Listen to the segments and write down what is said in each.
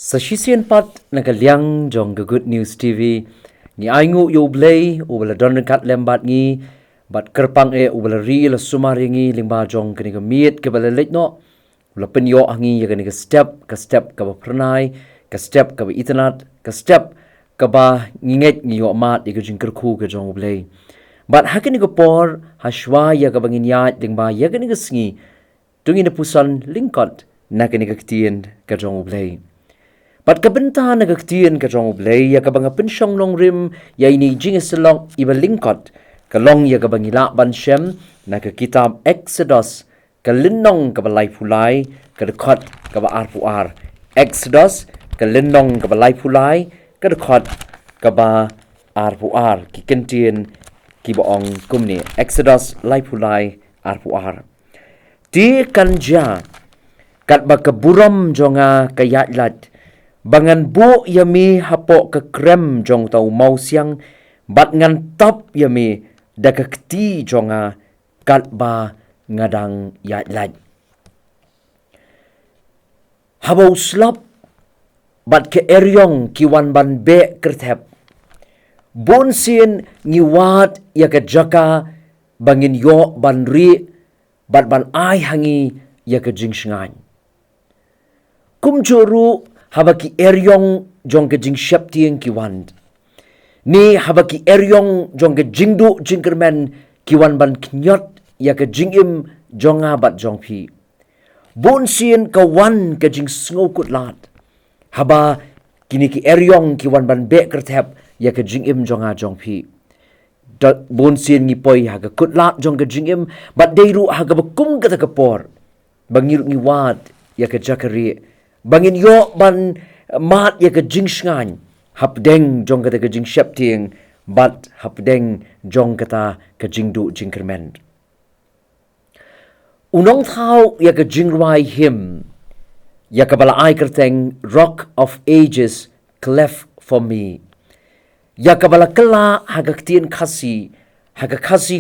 Sa Syiem pat nagaliang jong Good News TV ni aingu U Blei ubala don kat lembat ngi bat kerpang u bala ri la sumari ngi lingba jong kini miet ke bala let no ula penyo angi ya kini step ka pernai ka step ka itnat ka step ka ba nginget ngi yo mat ya jing kerku ke jong U Blei bat hakini ko por hashwa ya ka bangin ya lingba ya kini sngi tungin pusan lyngkot na kini Ka Ktien ka jong U Blei Pat kabenta na Ka Ktien ka jong U Blei ya kabanga pensyong long rim ya ini jingiselong iba lyngkot kalong ya kabang ila mynsiem na ka kitab Eksodos ka linong ka balay pulay ka dekot ka ba arpuar Eksodos ka linong ka balay pulay ka dekot ka ba arpuar ki kentien ki boong kumni Eksodos lay pulay arpuar ti kynja kat ba kaburam jonga kayatlat bangan bu yami hapo ke krem jong tau mau siang bat ngan top yami da Ka Kti jonga kat ba ngadang yatlat habau slap bat ke eryong ki wan ban be kertep bon sin ngiwat ya ke jaka bangin yo ban ri bat ban ai hangi ya ke jingsngan kumjuru habaki eryong jong ke jing shep tieng ki wan ni habaki eryong jong ke jingdu jingkermen ki wan ban knyot ya ke jingim jonga bat jong pi bon sien ka wan ke jing sngo lat haba kini ki eryong ki wan ban be kertep ya ke jingim jonga jong pi bon sien ngi poi ha ka lat jong ke jingim bat deiru ha ka bakum ka por bangir ngi wat ya ke jakari bangin yo ban mat ya ke jingsngan hapdeng jong kata ke jing shep tieng bat hapdeng jong kata ke jingdu jingkermen unong thau ya ke jingrai him ya ke bala ai kyrteng rock of ages cleft for me ya ke bala kala ha Ka Ktien kasi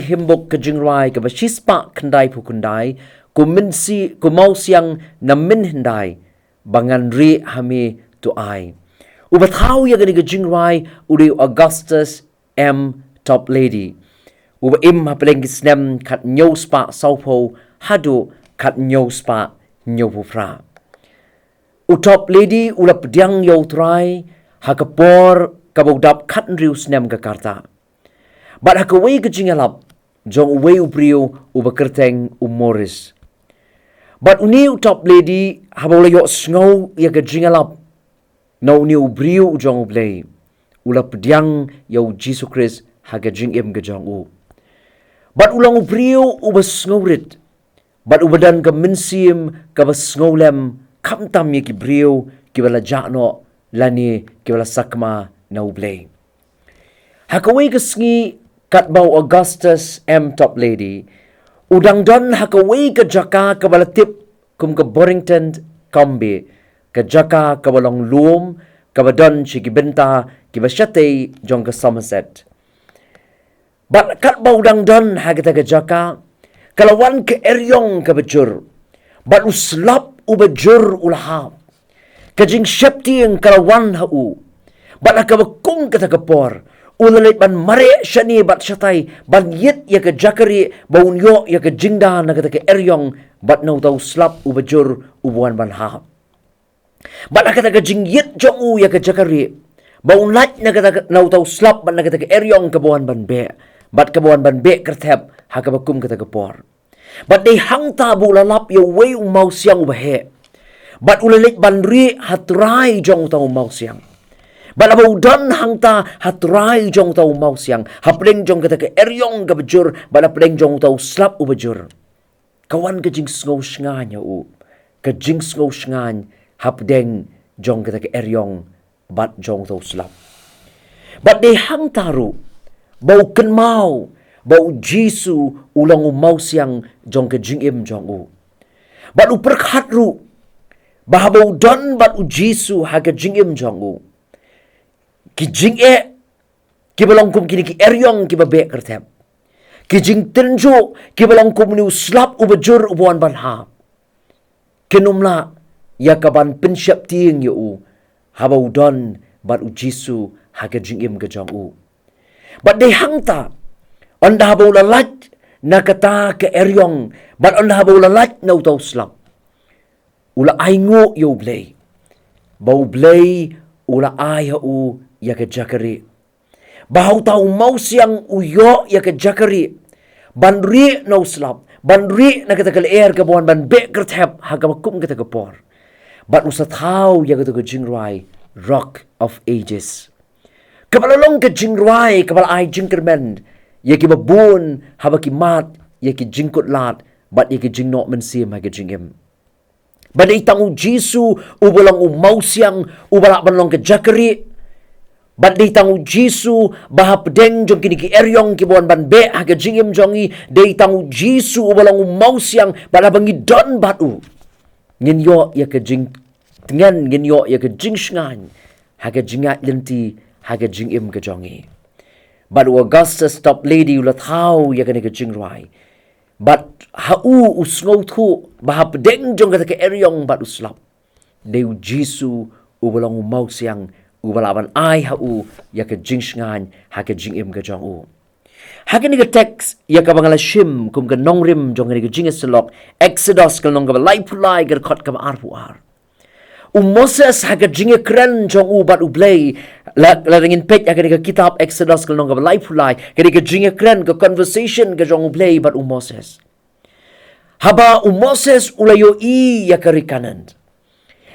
himbok ke jingrai ke bashispa kandai pukundai ku mau siang na min hindai bangan ri hami tu ai ubathau ya gani ke jingrai uri Augustus M top lady uba im hapeleng kisnem kat nyospa saupo hadu kat nyospa nyopufra utop lady ulap diang yo trai hakapor kabodap kat riu snem ke karta bat hakawei ke jingalap jong uwei ubriu uba kyrteng umoris but uni top lady habole yo snow ya ke jingalap no ni ubriu jong U Blei ulap diang yo U Khrist ha ke jingim ke jong u but ulang ubriu ubasngowrit but ubadan ke mynsiem ke basngowlem kamtam ye ki briu ki bala jano lani ki bala sakma na U Blei hakawei ke sngi kat bau Augustus M top lady udang don hakawei ke jaka ke bala tip kum ke Borington Kombi ke jaka ke balong lum ke badon si ki benta ki basyate jong ke Somerset bat kat bau dang don hagata ke jaka kalawan ke eryong ke bejur bat uslap ubejur ulahap ke jing syeptieng kalawan hau bat ka bekung kata kepor ulalit ban mare shani bat syatai ban yit ya ke jakari baun yo ya ke jingda na kata ke eryong bat nau tau slap ubejur ubuan ban hap bat kata ke jing yit jong u ya ke jakari baun lat na kata nau tau slap bat na kata ke eryong ke buan ban be bat ke buan ban be kertep ha ke bekum kata ke por bat dei hang ta bu lalap yo wei mau siang ubahe bat ulalit ban ri hatrai jong tau mau siang bat abau dan hangta hatrai jong tau mau siang hapleng jong kata ke eryong ke bejur bat hapleng jong tau slap u bejur kawan ke jing sngo sngan ya u ke jing sngo sngan hapdeng jong kata ke eryong bat jong tau slap bat de hangta ru bau ken mau bau Jisu ulang u mau siang jong ke jingim jong u bat u perkhat ru bahabau dan bat u Jisu ha ke jingim jong u ki jing ki balong kum kini ki eryong ki babe kertep ki jing tenjo ki balong kum ni uslap ubejur ubuan ban ha kenumla ya kaban pensyap tieng yo haba udon bat U Jisu haga jingim ke jong u. Bat de hangta onda haba ulalat na kata ke eryong bat onda haba ulalat na utaw slap. Ula aingo U Blei. Bau Blei ula ai u ya ke jakari. Bahau tau mau siang uyo ya ke jakari. Ban ri na uslap. Ban ri na kata ke air ke buan ban be kertep haga makum kata ke por. Bat usa tau ya kata ke jingrai Rock of Ages. Kabalalong ke jingrai kabal ai jingkermen. Ya ki babun haba ki mat ya ki jingkot lat bat ya ki jingno mynsiem haga jingim. Badai tangu Jisu ubalang umau siang ubalak banlong ke jakari. Badai tangu Jisu bahap deng jong kini ki eryong ki buan ban be haga jingim jongi. Dei tangu Jisu ubalang umau siang balabangi don batu. Ngin yo ya ke jing tengan ngin yo ya ke jing shngan haga jingat lenti haga jingim ke jongi. Badu Augustus top lady ulat hau ya ke jing rai. But hau usngau tu bahap deng jong kata ke eryong bat uslap. Deu Jisu ubalang umau siang ubalaban ai hau ya ke jing shngan ha ke jing im ke jong u. Haga ni ke teks ya ka bangala shim kum ke nongrim jong ni ke jing selok Eksodos ke nong ke lai pulai ke kot ke ar pu ar. Moses haga jing kren jong u bat U Blei la ringin pet haga ni ke kitab Eksodos ke nong ke lai pulai ke ni ke jing kren ke conversation ke jong U Blei bat Moses. Haba Moses ulayo I ya karikanan.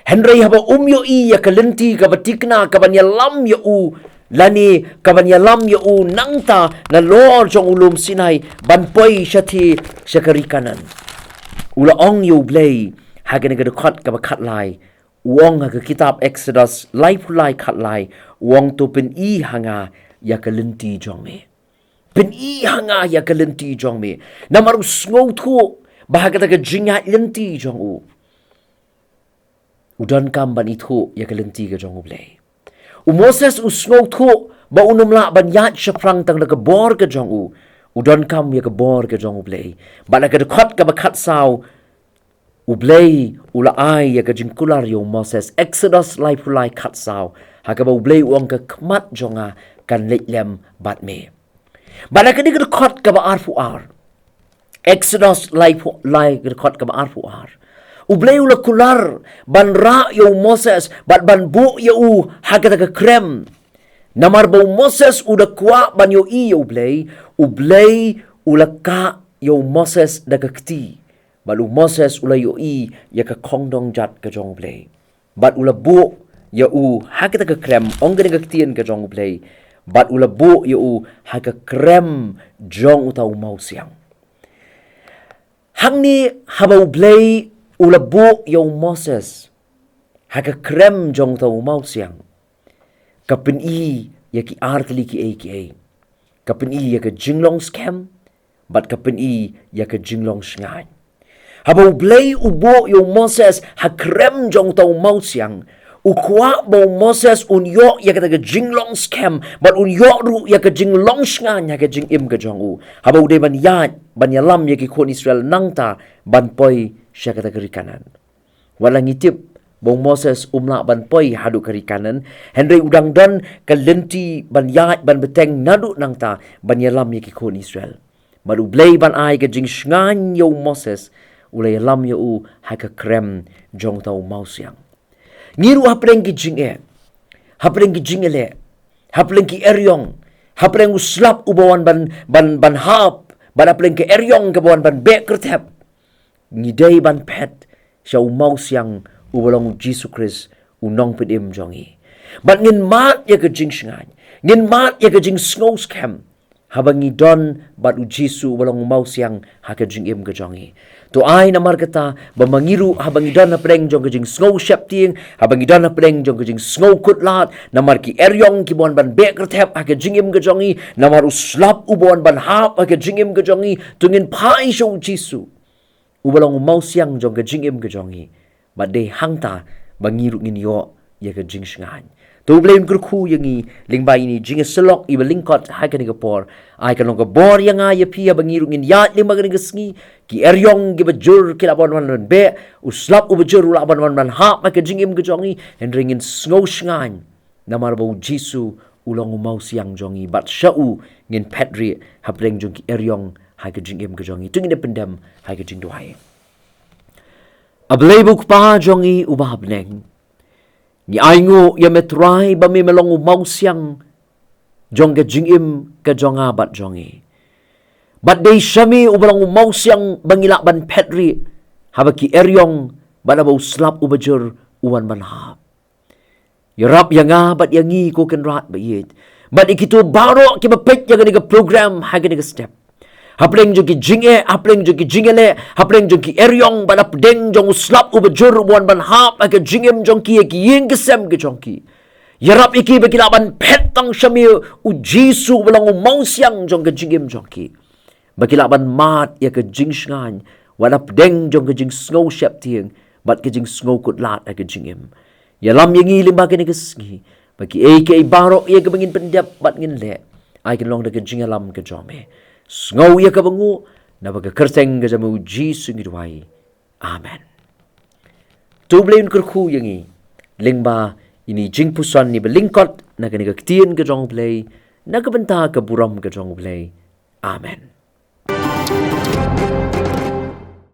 Henry haba yo I ya kalenti ka batikna ka banyalam ya u lani ka banyalam ya u nangta na Lord jong ulum Sinai banpoy syati sa karikanan. Ula ong U Blei haga ni kadukot ka bakatlay uong haga kitab Eksodos lai pulai katlay uong to pin I hanga ya kalenti jong me. Pin I hanga ya kalenti jong me. Namarus ngau tu bahaga taga jingat lenti jong u. Udan kam ban itu ya ke lenti ke jong U Blei. Moses usngau tu ba unumla ban yat syafrang tang ke bor ke jong u. Udan kam ya ke bor ke jong U Blei. Ba la ke dekat ke bakat sau U Blei ula ai ya ke jingkular yo Moses Eksodos lai pulai kat sau. Ha ke ba U Blei uang ke kmat jonga kan letlem bat me. Ba la ke dekat ke ba arfu ar. Eksodos lai dekat ke ba arfu ar. U Blei ula kular ban ra yo Moses bat ban bu yo u hagata ke krem. Namar bo Moses udah kuat ban yo I U Blei. U Blei ula ka yo Moses da ke kti. Balu Moses ula yo I ya ke kongdong jat ke jong U Blei. Bat ula bu yo u hagata ke krem ongga ke ktien ke jong U Blei. Bat ula bu yo u haga krem jong utau mau siang. Hang ni haba U Blei ula bu yo Moses haga krem jong tau mau siang. Kapin I ya ki artli ki a. Kapin I ya ke jinglong scam bat kapin I ya ke jinglong sngai. Haba U Blei ubo yo Moses ha krem jong tau mau siang. Ukwa bo Moses un yo ya ke jinglong scam bat un yo ru ya ke jinglong sngai ya ke jingim ke jong u. Haba u de ban yat ban yalam ya ki kon Israel nangta ban poi siya kata kerikanan. Walang itip bong Moses umla ban poi hadu kerikanan. Henry udang dan kalenti ban yat ban beteng nadu nangta ban yalam ye kikon Israel. Baru Blei ban ai ke jing shngan yo Moses ulay yalam yo u haka krem jong tau mau siang. Ngiru hapreng ki jing hapreng ki jing ele. Hapreng ki eryong. Hapreng uslap ubawan ban hap. Ban hapreng ki eryong ke bawan ban be kertep. Ngidei ban pet siya umau siang ubalong U Jisu Khrist unong pidim jongi. But ngin mat ya ke jing shngan. Ngin mat ya ke jing snow scam. Habang ngidon bat U Jisu ubalong umau siang ha ke jing im ke jongi. To ay namar kata bamangiru habang ngidon na preng jong ke jing snow shepting. Habang ngidon na preng jong ke jing snow kutlat. Namar ki eryong ki buan ban be kertep ha ke jing im ke jongi. Namar uslap ubuan ban hap ha ke jing im ke jongi. Tungin pai siya U Jisu. Ubalong umau siang jong ke jingim ke jongi. But de hangta bangiru ngin yo ya ke jing shngan. Tu Blei Un kurku yang i lingba ini jinga selok iba lyngkot hai ka niga por. Ai ka long ka bor yang ai pia bangirungin yat lingba ka niga sngi ki eryong ki bajur ki labon wan be uslap u bajur labon wan hap ka jingim ka jongi and ringin snow shngan namar ba U Jisu ulong umau siang jongi bat shau ngin pedri hapreng jong ki eryong hai ka jingim ka jongi tungin pendam hai ka jing duai. Ablei buk pa jongi ubah beneng. Ni aingo ya metrai ba me melong mau siang jong ke jingim ke jonga bat jongi. Bat dei syami ubalang mau siang bangilak ban pedri habaki eryong bana bau slap ubajur uwan manhap. Yarap yanga bat yangi ko ken rat ba yet. Bat ikitu baro ki bapet ya ga program ha ga step. Hapleng jong ki jinge, hapleng jong ki jingele, hapleng jong ki eryong bana pedeng jong slap ubajur uwan manhap ha ga jingim jong ki ying kesem ke jong ki. Yarap iki bagi laban petang syami U Jisu belang mau siang jong ke jingim jong ki. Bagi laban mat ya ke jing shngan, wala pedeng jong ke jing snow shep tieng, bat ke jing snow kut lat ke jingim. Ya lam yang ilim bagi ne kesngi, bagi ke barok ya ke bangin pendap bat ngin le. Ai ken long de ke jing lam ke jome. Snow ya ke bangu, na bagi kyrteng ke jame U Jisu ngidwai. Amen. Tu Blei Un kurku yang i, lingba ini jingpuson ni berlingkot na Ka Ktien ke jong Blei, na kabenta ke buram ke jong Blei. Amen.